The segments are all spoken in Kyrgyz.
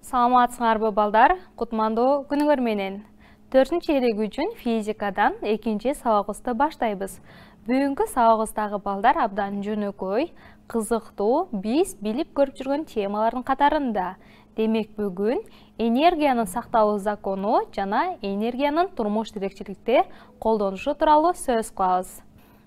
Саламатсыңарбы балдар, кутмандуу күнүңөр менен. 4-нчы элеги үчүн физикадан 2-нчи сабагыбызды баштайбыз. Бүгүнкү сабагыбыздагы балдар абдан жөнөкөй, кызыктуу, биз билип көрүп жүргөн темалардын катарында. Демек бүгүн энергиянын сакталуу закону жана энергиянын турмуш тиричиликте колдонушу тууралуу сөз кылабыз.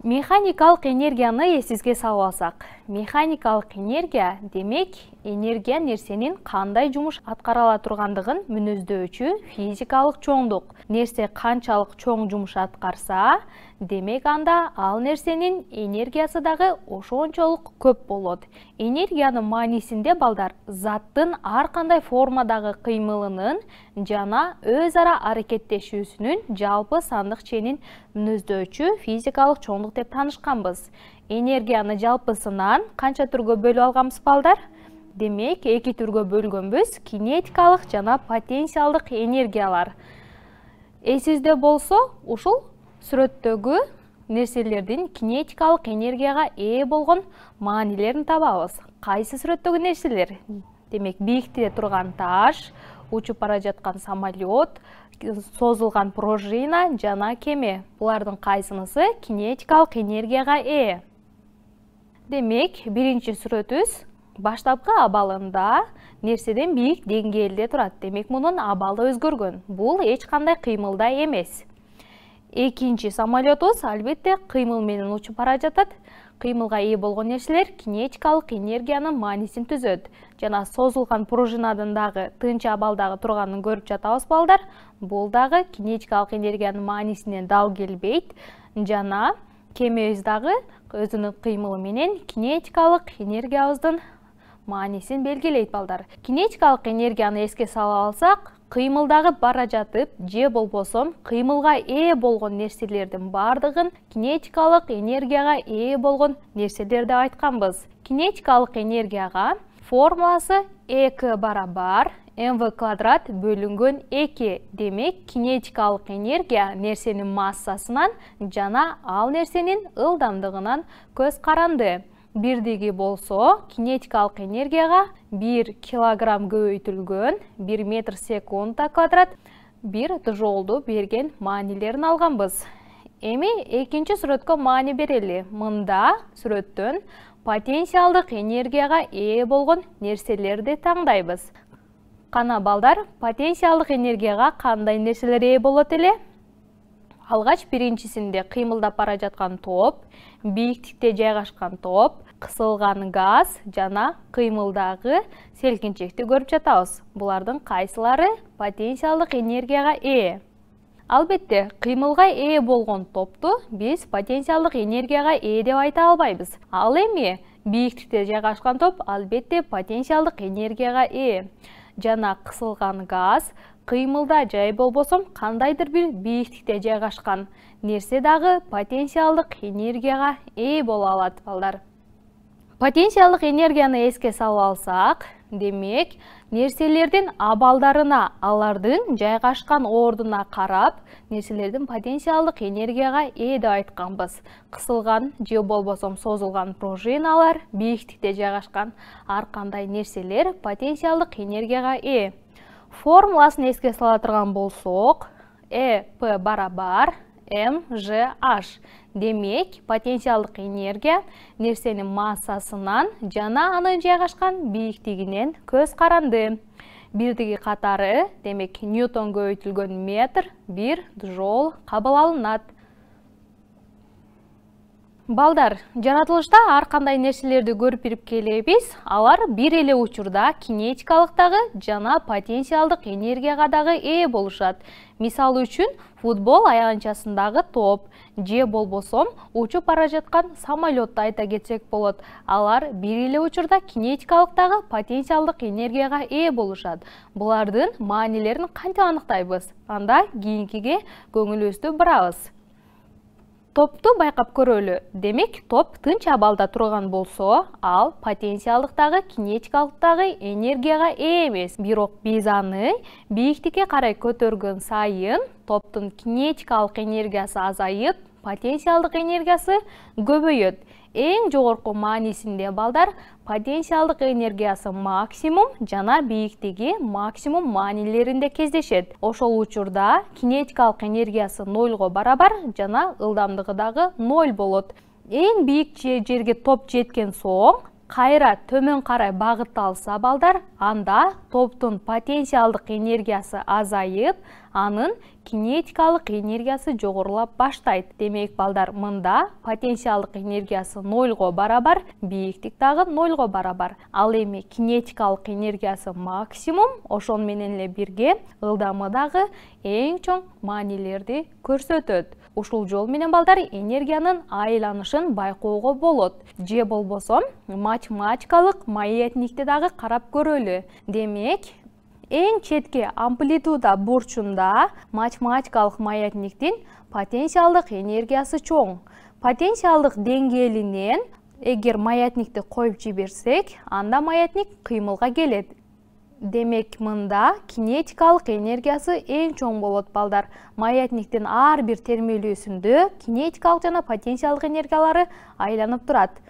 Механикалык энергияны эсибизге салып алсак, механикалык энергия демек энергия нерсенин кандай жумуш аткара ала тургандыгын мүнөздөчү физикалык чоңдук. Нерсе канчалык чоң жумуш аткарса, демек анда ал нерсенин энергиясы дагы ошончолук көп болот. Энергиянын маанисинде балдар заттын ар кандай формадагы кыймылынын жана өз ара аракеттешүүсүнүн жалпы сандык ченин мүнөздөчү физикалык чоңдук деп таанышканбыз. Энергияны жалпысынан канча түргө бөлүп алганбыз балдар? Демек, эки түргө бөлгөнбүз: кинетикалык жана потенциалдык энергиялар. Эсизде болсо, ушул сүрөттөгү нерселердин кинетикалык энергияга ээ болгон маанилерин табабыз. Кайсы сүрөттөгү нерселер? Демек, бийиктикте турган таш, учуп бара жаткан самолет, созулган пружина жана кеме. Булардын кайсынысы кинетикалык энергияга ээ? Демек, биринчи сүрөтүбүз баштапкы абалында нерседен бийик деңгээлде турат. Демек, мунун абалы өзгөргөн. Бул эч кандай кыймылда эмес. Экинчи самолетубуз албетте кыймыл менен учуп бара жатат. Кыймылга ээ болгон нерселер кинетикалык энергиянын маанисин түзөт. Жана созулган пружинадын дагы тынч абалдагы турганын көрүп жатабыз балдар. Бул дагы кинетикалык энергиянын маанисине дал келбейт. Жана кемебиз дагы өзүнүн кыймылы менен кинетикалык энергиябыздын маанисин белгилейт балдар. Кинетикалык энергияны эске салып алсак, кыймылдагы бара жатып же болбосо кыймылга ээ болгон нерселердин бардыгын кинетикалык энергияга ээ болгон нерселер деп айтканбыз. Кинетикалык энергияга формуласы ЭК барабар МВ квадрат бөлүнгөн 2. Демек, кинетикалык энергия нерсенин массасынан жана ал нерсенин ылдамдыгынан көз каранды. Бирдиги болсо, кинетикалык энергияга 1 килограмм көбөйтүлгөн 1 метр секунда квадрат 1 джоулду берген маанилерин алганбыз. Эми экинчи сүрөткө маани берели. Мында сүрөттөн потенциалдык энергияга ээ болгон нерселерди таңдайбыз. Кана балдар, потенциалдык энергияга кандай нерселер ээ болот эле? Алгач биринчисинде кыймылдап бара жаткан топ, бийиктикте жайгашкан топ, кысылган газ жана кыймылдагы селкинчекти көрүп жатабыз. Булардын кайсылары потенциалдык энергияга ээ? Албетте, кыймылга ээ болгон топту биз потенциалдык энергияга ээ деп айта албайбыз. Ал эми бийиктикте жайгашкан топ албетте потенциалдык энергияга ээ. Жана кысылган газ кыймылда жай болбосо кандайдыр бир бийиктикте жайгашкан нерсе дагы потенциалдык энергияга ээ боло алат балдар. Потенциалдык энергияны эске салып алсак, демек, нерселердин абалдарына, алардын жайгашкан ордуна карап, нерселердин потенциалдык энергияга ээ деп айтканбыз. Кысылган же болбосо созулган пружиналар, бийиктикте жайгашкан ар кандай нерселер потенциалдык энергияга ээ. Формуласын эске сала турган болсок, ЭП барабар МЖH. Демек, потенциалдык энергия нерсенин массасынан жана анын жайгашкан бийиктигинен көз каранды. Бирдиги катары, демек, ньютон көбөйтүлгөн метр 1 джоул кабыл алынат. Балдар, жаратылышта ар кандай нерселерди көрүп бирип келебиз. Алар бир эле учурда кинетикалыктагы жана потенциалдык энергияга дагы ээ болушат. Мисалы үчүн, футбол аягынчасындагы топ же болбосо учуп бара жаткан самолетти айта кетсек болот. Алар бир эле учурда кинетикалыктагы потенциалдык энергияга ээ болушат. Булардын маанилерин кантип аныктайбыз? Анда кийинкиге көңүлүбүздү бурабыз. Топту байкап көрөлү. Демек, топ тынч абалда турган болсо, ал потенциалдыктагы кинетикалыктагы энергияга ээ эмес. Бирок биз аны бийиктикке карай көтөргөн сайын топтун кинетикалык энергиясы азайып, потенциалдык энергиясы көбөйөт. Эң жогорку маанисинде балдар потенциалдык энергиясы максимум жана бийиктиги максимум маанилеринде кездешет. Ошол учурда кинетикалык энергиясы 0 барабар жана ылдамдыгы дагы 0 болот. Эң бийик жерге топ жеткен соң кайра төмөн карай багытталса балдар, анда топтун потенциалдык энергиясы азайып, анын кинетикалык энергиясы жогорулап баштайт. Демек балдар, мында потенциалдык энергиясы 0 барабар, бийиктик дагы 0 барабар. Ал эми кинетикалык энергиясы максимум, ошол менен эле бирге ылдамы дагы эң чоң маанилерди көрсөтөт. Ушул жол менен балдар энергиянын айланышын байкоого болот. Же болбосо математикалык маятникти дагы карап көрөлү. Демек, эң четки амплитуда бурчунда математикалык маятниктин потенциалдык энергиясы чоң. Потенциалдык деңгээлинен эгер маятникти коюп жиберсек, анда маятник кыймылга келет. Демек, мында кинетикалык энергиясы эң чоң болот балдар. Маятниктин ар бир термелүүсүндө кинетикалык жана потенциалдык энергиялары айланып турат.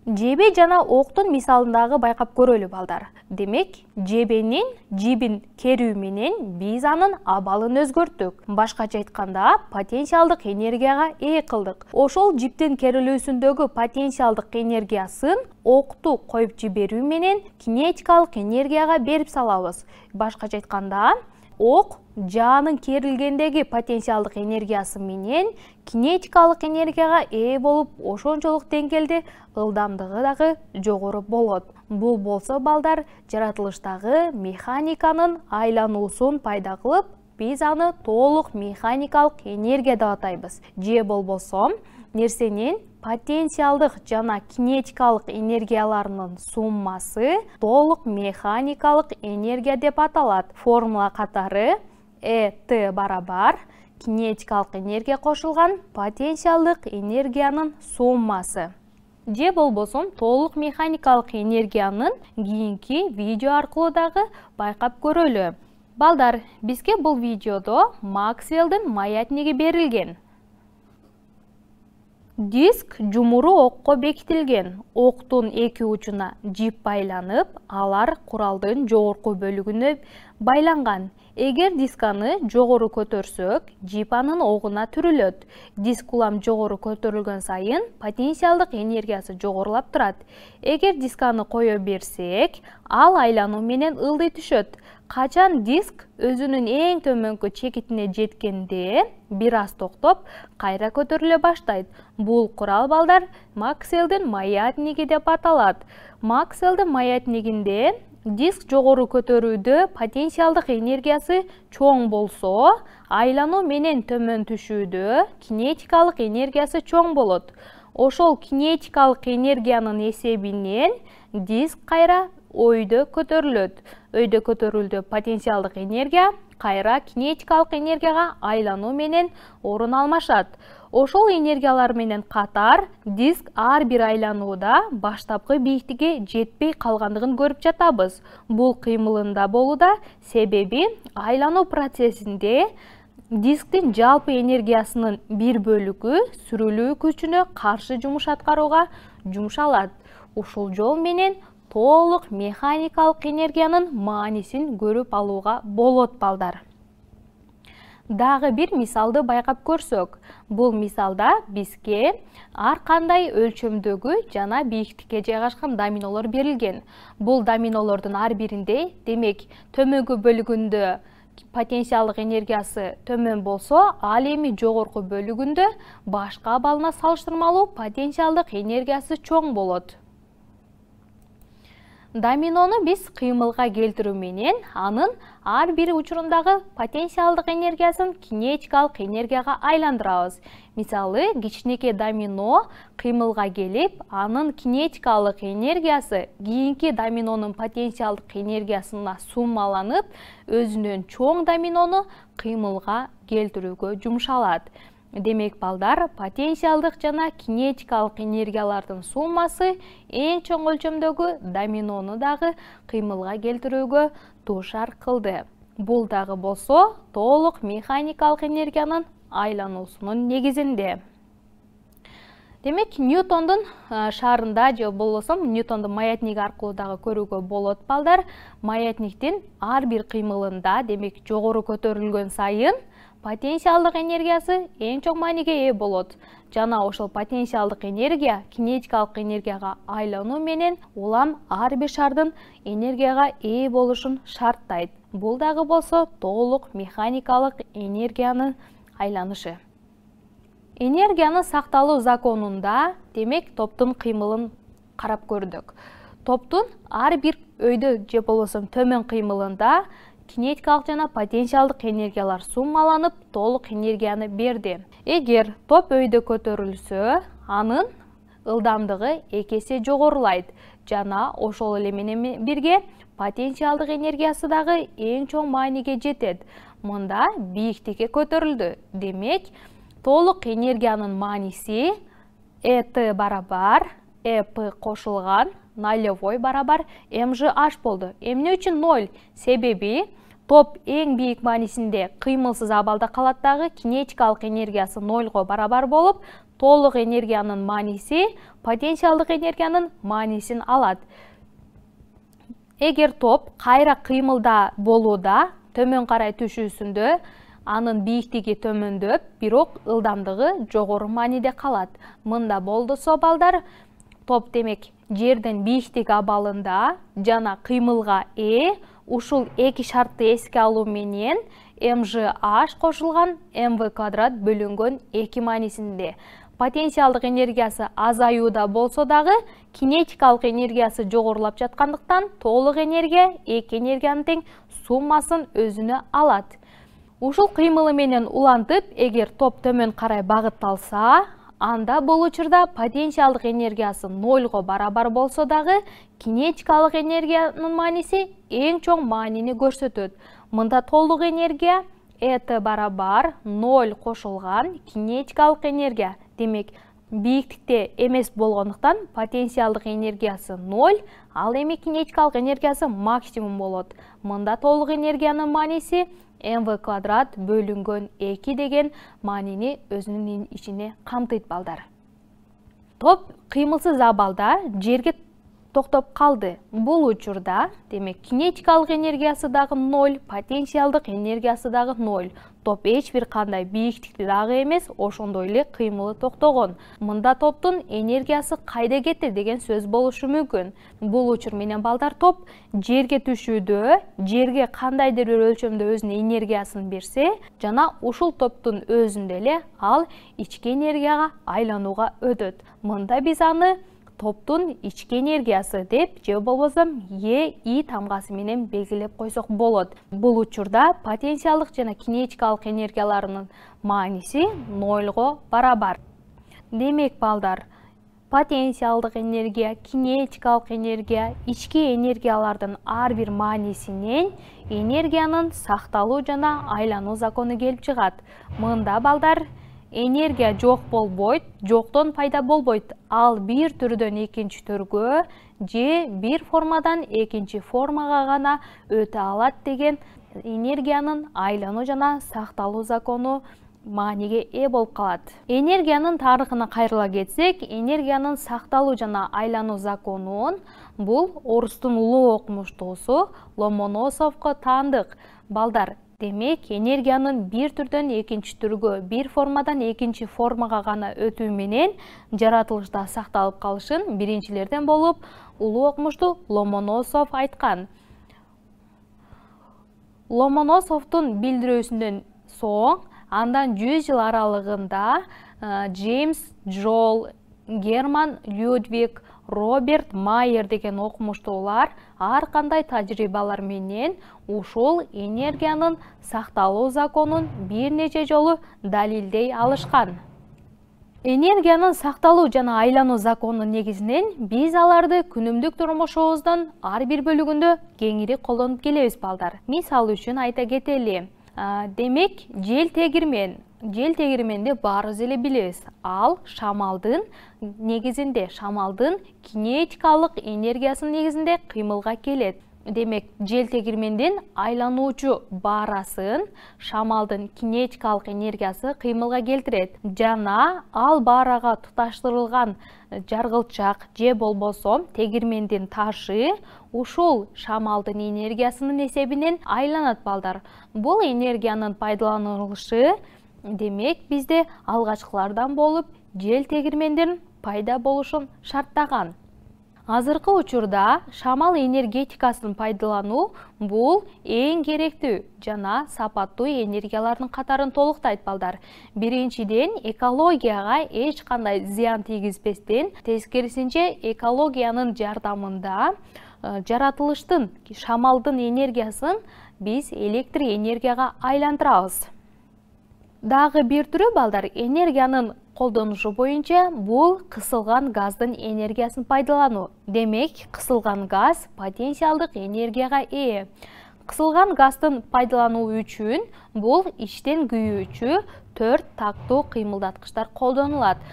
Жебе жана октун мисалындагы байкап көрөлү балдар. Демек, жибин керүү менен биз анын абалын өзгөрттүк. Башкача айтканда, потенциалдык энергияга ээ кылдык. Ошол жиптин керилүүсүндөгү потенциалдык энергиясын окту коюп жиберүү менен кинетикалык энергияга берип салабыз. Башкача айтканда, ок жаанын керилгендеги потенциалдык энергиясы менен кинетикалык энергияга ээ болуп, ошончолук деңгээлде ылдамдыгы дагы жогору болот. Бул болсо балдар, жаратылыштагы механиканын айлануусун пайда кылып, биз аны толук механикалык энергия деп атайбыз. Же болбосо, нерсенин потенциалдык жана кинетикалык энергияларынын суммасы толук механикалык энергия деп аталат. Формула катары Т барабар кинетикалык энергия кошулган потенциалдык энергиянын суммасы. Же болбосо толук механикалык энергиянын кийинки видео аркылуу дагы байкап көрөлү. Балдар, бизге бул видеодо Максвеллдин маятниги берилген. Диск жумуру окко бекитилген. Октун эки учуна жип байланып, алар куралдын жогорку бөлүгүнө байланган. Эгер дисканы жогору көтөрсөк, жип анын огуна түрүлөт. Диск улам жогору көтөрүлгөн сайын потенциалдык энергиясы жогорулап турат. Эгер дисканы кое берсек, ал айлануу менен ылдый түшөт. Качан диск өзүнүн эң төмөнкү чекитине жеткенде, бир аз токтоп, кайра көтөрүлө баштайт. Бул курал балдар Максвеллдин маятниги деп аталат. Максвеллдин маятнигинде диск жогору көтөрүүдө потенциалдык энергиясы чоң болсо, айлануу менен төмөн түшүүдө кинетикалык энергиясы чоң болот. Ошол кинетикалык энергиянын эсебинен диск кайра өйдө көтөрүлөт. Өйдө көтөрүлдү потенциалдык энергия кайра кинетикалык энергияга айлануу менен орун алмашат. Ошол энергиялар менен катар диск ар бир айланууда баштапкы бийиктикке жетпей калгандыгын көрүп жатабыз. Бул кыймылында болууда, себеби айлануу процессинде дисктин жалпы энергиясынын бир бөлүгү сүрүлүү күчүнө каршы жумуш аткарууга жумшалат. Ушул жол менен толук механикалык энергиянын маанисин көрүп алууга болот балдар. Дагы бир мисалды байкап көрсөк, бул мисалда бизге ар кандай өлчөмдөгү жана бийиктикке жайгашкан доминолор берилген. Бул доминолордун ар биринде, демек, төмөнкү бөлүгүндө потенциалдык энергиясы төмөн болсо, ал эми жогорку бөлүгүндө башка абалына салыштырмалуу потенциалдык энергиясы чоң болот. Доминону биз кыймылга келтирүү менен анын ар бир учурундагы потенциалдык энергиясын кинетикалык энергияга айландырабыз. Мисалы, кичинекей домино кыймылга келип, анын кинетикалык энергиясы кийинки доминонун потенциалдык энергиясына суммаланып, өзүнөн чоң доминону кыймылга келтирүүгө жумшалат. Демек балдар, потенциалдык жана кинетикалык энергиялардын суммасы эң чоң өлчөмдөгү доминону дагы кыймылга келтирүүгө дуушар кылды. Бул дагы болсо толук механикалык энергиянын айлануусунун негизинде. Демек, Ньютондун шарында же болбосо Ньютондун маятниги аркылуу дагы көрүүгө болот балдар. Маятниктин ар бир кыймылында, демек, жогору көтөрүлгөн сайын потенциалдык энергиясы эң чоң мааниге ээ болот. Жана ошол потенциалдык энергия кинетикалык энергияга айлануу менен улам ар бир шардын энергияга ээ болушун шарттайт. Бул дагы болсо толук механикалык энергиянын айланышы. Энергиянын сакталуу законунда, демек, топтун кыймылын карап көрдүк. Топтун ар бир өйдө же болбосо төмөн кыймылында кинетикалык жана потенциалдык энергиялар суммаланып, толук энергияны берди. Эгер топ өйдө көтөрүлсө, анын ылдамдыгы 2 эсе жогорулайт жана ошол эле менен бирге потенциалдык энергиясы дагы эң чоң мааниге жетет. Мында бийиктикке көтөрүлдү. Демек, толук энергиянын мааниси ЭТ барабар ЭП кошулган нолевой барабар МЖH болду. Эмне үчүн 0? Себеби топ эң бийик маанисинде кыймылсыз абалда калат дагы, кинетикалык энергиясы 0го барабар болуп, толук энергиянын мааниси потенциалдык энергиянын маанисин алат. Эгер топ кайра кыймылда болууда, төмөн карай түшүүсүндө, анын бийиктиги төмөндөп, бирок ылдамдыгы жогору мааниде калат. Мында болдусо балдар, топ демек жерден бийиктик абалында жана кыймылга ээ, ушул эки шартты эске алуу менен МЖH кошулган МV квадрат бөлүнгөн 2 маанисинде. Потенциалдык энергиясы азаюуда болсо дагы, кинетикалык энергиясы жогорулап жаткандыктан, толук энергия эки энергиянын тең суммасын өзүнө алат. Ушул кыймылы менен улантып, эгер топ төмөн карай багытталса, анда бул учурда потенциалдык энергиясы 0го барабар болсо дагы, кинетикалык энергиянын мааниси эң чоң маанини көрсөтөт. Мында толук энергия ЭТ барабар 0 кошулган кинетикалык энергия. Демек, бийиктикте эмес болгондуктан потенциалдык энергиясы 0, ал эми кинетикалык энергиясы максимум болот. Мында толук энергиянын мааниси МV квадрат бөлүнгөн 2 деген маанини өзүнүн ичине камтыйт балдар. Топ кыймылсыз абалда жерге токтоп калды. Бул учурда, демек, кинетикалык энергиясы дагы 0, потенциалдык энергиясы дагы 0. Топ эч бир кандай бийиктикте дагы эмес, ошондой эле кыймылы токтогон. Мында топтун энергиясы кайда кетти деген сөз болушу мүмкүн. Бул учур менен балдар, топ жерге түшүүдө, жерге кандайдыр бир өлчөмдө өзүнүн энергиясын берсе, жана ушул топтун өзүндө эле ал ички энергияга айланууга өтөт. Мында биз аны топтун ички энергиясы деп же болбосо ЕИ тамгасы менен белгилеп койсок болот. Бул учурда потенциалдык жана кинетикалык энергияларынын мааниси 0го барабар. Демек балдар, потенциалдык энергия, кинетикалык энергия, ички энергиялардын ар бир маанисинен энергиянын сакталуу жана айлануу закону келип чыгат. Мында балдар, энергия жок болбойт, жоктон пайда болбойт. Ал бир түрдөн экинчи түргө же бир формадан экинчи формага гана өтө алат деген энергиянын айлануу жана сакталуу закону мааниге ээ болуп калат. Энергиянын тарыхына кайрыла кетсек, энергиянын сакталуу жана айлануу законун бул орустун улуу окумуштуусу Ломоносовго таандык. Балдар, демек, энергиянын бир түрдөн экинчи түргө, бир формадан экинчи формага гана өтүү менен жаратылышта сакталып калышын биринчилерден болуп улуу окумуштуу Ломоносов айткан. Ломоносовдун билдирүүсүнөн соң, андан 100 жыл аралыгында Джеймс Джол, Герман Людвиг, Роберт Майер деген окумуштуулар ар кандай тажрыйбалар менен ушул энергиянын сакталуу законун бир нече жолу далилдей алышкан. Энергиянын сакталуу жана айлануу законунун негизинен биз аларды күнүмдүк турмушубуздун ар бир бөлүгүндө кеңири колдонуп келебиз балдар. Мисалы үчүн айта кетели. Демек, жел тегирменди баарыбыз эле билебиз. Ал шамалдын негизинде, шамалдын кинетикалык энергиясынын негизинде кыймылга келет. Демек, жел тегирмендин айлануучу баарасын шамалдын кинетикалык энергиясы кыймылга келтирет жана ал баарага туташтырылган жаргылчак же болбосо тегирмендин ташы ушул шамалдын энергиясынын эсебинен айланат балдар. Бул энергиянын пайдаланылышы демек бизде алгачкылардан болуп жел тегирмендин пайда болушун шарттаган. Азыркы учурда шамал энергетикасын пайдалануу бул эң керектүү жана сапаттуу энергиялардын катарын толуктайт балдар. Биринчиден, экологияга эч кандай зыян тийгизбестен, тескерисинче экологиянын жардамында жаратылыштын шамалдын энергиясын биз электр энергияга айландырабыз. Дагы бир түрү балдар энергиянын колдонушу боюнча бул кысылган газдын энергиясын пайдалануу. Демек, кысылган газ потенциалдык энергияга ээ. Кысылган газдын пайдалануу үчүн бул иштен күйүүчү 4 тактуу кыймылдаткычтар колдонулат.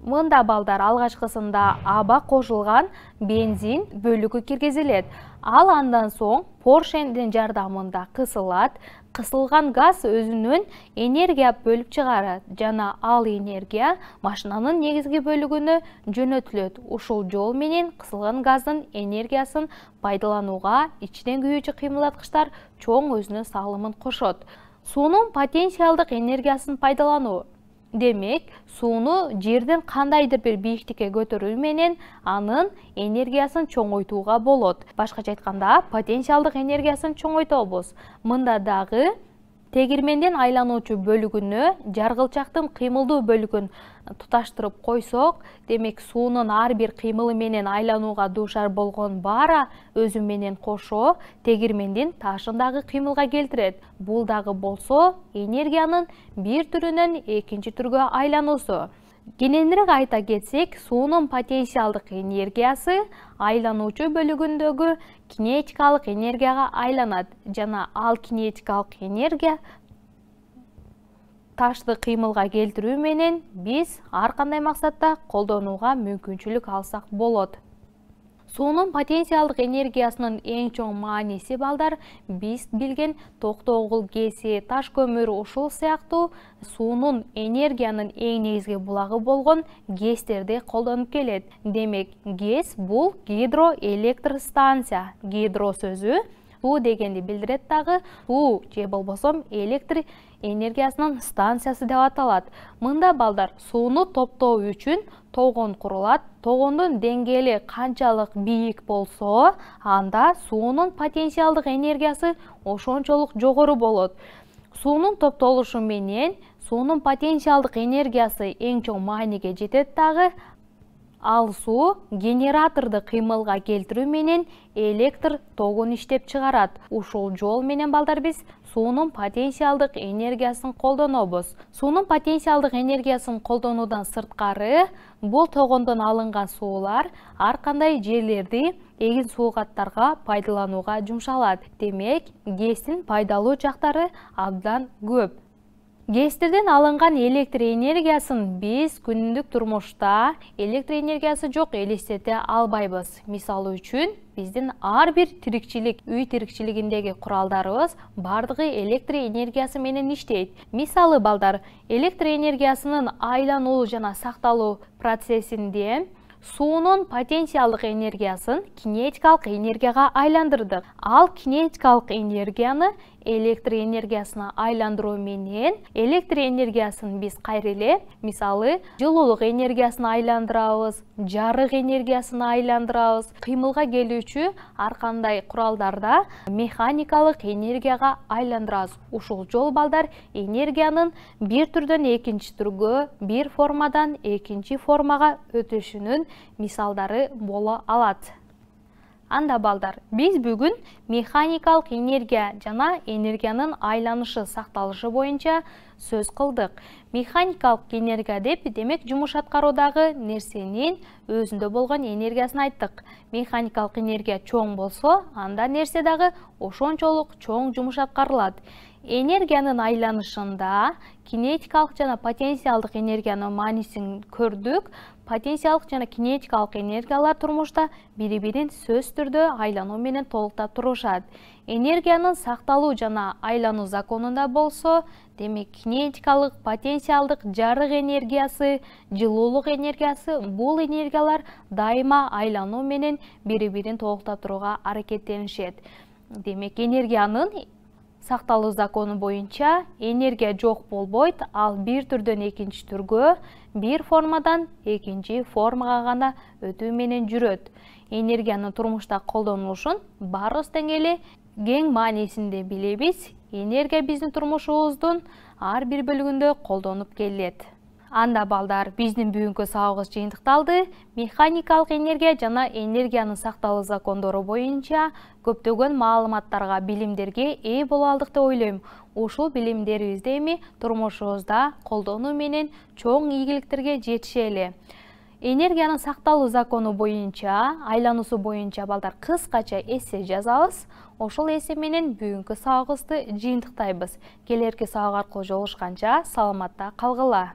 Мында балдар алгачкысында аба кошулган бензин бөлүгү киргизилет. Ал андан соң поршендин жардамында кысылат. Кысылган газ өзүнүн энергия бөлүп чыгарат жана ал энергия машинанын негизги бөлүгүнө жөнөтүлөт. Ушул жол менен кысылган газдын энергиясын пайдаланууга ичтен күйүүчү кыймылдаткычтар чоң өзүнүн салымын кошот. Суунун потенциалдык энергиясын пайдалануу. Демек, сууну жерден кандайдыр бир бийиктикке көтөрүү менен анын энергиясын чоңойтууга болот. Башкача айтканда, потенциалдык энергиясын чоңойтобуз. Мында дагы тегирмендин айлануучу бөлүгүнө жаргылчактын кыймылдуу бөлүгүн туташтырып койсок, демек суунун ар бир кыймылы менен айланууга дуушар болгон баара өзү менен кошо тегирмендин ташын дагы кыймылга келтирет. Бул дагы болсо энергиянын бир түрүнөн экинчи түргө айлануусу. Кененирээк айта кетсек, суунун потенциалдык энергиясы айлануучу бөлүгүндөгү кинетикалык энергияга айланат жана ал кинетикалык энергия ташты кыймылга келтирүү менен биз ар кандай максатта колдонууга мүмкүнчүлүк алсак болот. Суунун потенциалдык энергиясынын эң чоң мааниси балдар биз билген токтогул гэси, таш көмүр ушул сыяктуу суунун энергиянын эң негизги булагы болгон гэстерди колдонуп келет. Демек, гэс бул гидроэлектростанция. Гидро сөзү суу дегенди билдирет дагы, суу же болбосо электр энергиясынын станциясы деп аталат. Мында балдар сууну топтоо үчүн тогон курулат. Тогондун деңгээли канчалык бийик болсо, анда суунун потенциалдык энергиясы ошончолук жогору болот. Суунун топтолушу менен суунун потенциалдык энергиясы эң чоң мааниге жетет дагы. Ал суу генераторду кыймылга келтирүү менен электр тогун иштеп чыгарат. Ушул жол менен балдар биз суунун потенциалдык энергиясын колдонобуз. Суунун потенциалдык энергиясын колдонуудан сырткары, бул тогондон алынган суулар ар кандай жерлерди эгин суугаттарга пайдаланууга жумшалат. Демек, гэстин пайдалуу жактары абдан көп. Гэстерден алынган электр энергиясын биз күндүк турмушта электр энергиясы жок элестете албайбыз. Мисалы үчүн, биздин ар бир тирикчилик, үй тирикчилигиндеги куралдарыбыз бардыгы электр энергиясы менен иштейт. Мисалы балдар, электр энергиясынын айлануу жана сакталуу процессинде суунун потенциалдык энергиясын кинетикалык энергияга айландырдык. Ал кинетикалык энергияны электр энергиясына айландыруу менен электр энергиясын биз кайра эле, мисалы, жылуулук энергиясына айландырабыз, жарык энергиясына айландырабыз. Кыймылга келүүчү ар кандай куралдарда механикалык энергияга айландырабыз. Ушул жол балдар энергиянын бир түрдөн экинчи түргө, бир формадан экинчи формага өтүшүнүн мисалдары боло алат. Анда балдар, биз бүгүн механикалык энергия жана энергиянын айланышы сакталышы боюнча сөз кылдык. Механикалык энергия деп демек жумуш аткаруудагы нерсенин өзүндө болгон энергиясын айттык. Механикалык энергия чоң болсо, анда нерсе дагы ошончолук чоң жумуш аткарылат. Энергиянын айланышында кинетикалык жана потенциалдык энергиянын маанисин көрдүк. потенциалдык жана кинетикалык энергиялар турмушта бири-бирин сөзсүз түрдө айлануу менен толуктап турушат. Энергиянын сакталуу жана айлануу законунда болсо, демек кинетикалык, потенциалдык жарык энергиясы, жылуулук энергиясы бул энергиялар дайыма айлануу менен бири-бирин толуктап турууга аракеттенишет. Демек энергиянын сакталуу закону боюнча энергия жок болбойт, ал бир түрдөн экинчи түргө, бир формадан экинчи формага гана өтүү менен жүрөт. Энергиянын турмушта колдонулушун баарыбыз тең эле кең маанисинде билебиз. Энергия биздин турмушубуздун ар бир бөлүгүндө колдонуп келет. Анда балдар, биздин бүгүнкү сабагыбыз жыйынтыкталды. Механикалык энергия жана энергиянын сакталуу закондору боюнча көптөгөн маалыматтарга, билимдерге ээ боло алдык деп ойлойм. Ушул билимдерибизди эми турмушубузда колдонуу менен чоң ийгиликтерге жетишели. Энергиянын сакталуу закону боюнча, айлануусу боюнча балдар кыскача эссе жазабыз. Ошол эссе менен бүгүнкү сабагыбызды жыйынтыктайбыз. Келерки сабак аркылуу жолугушканча саламатта калгыла.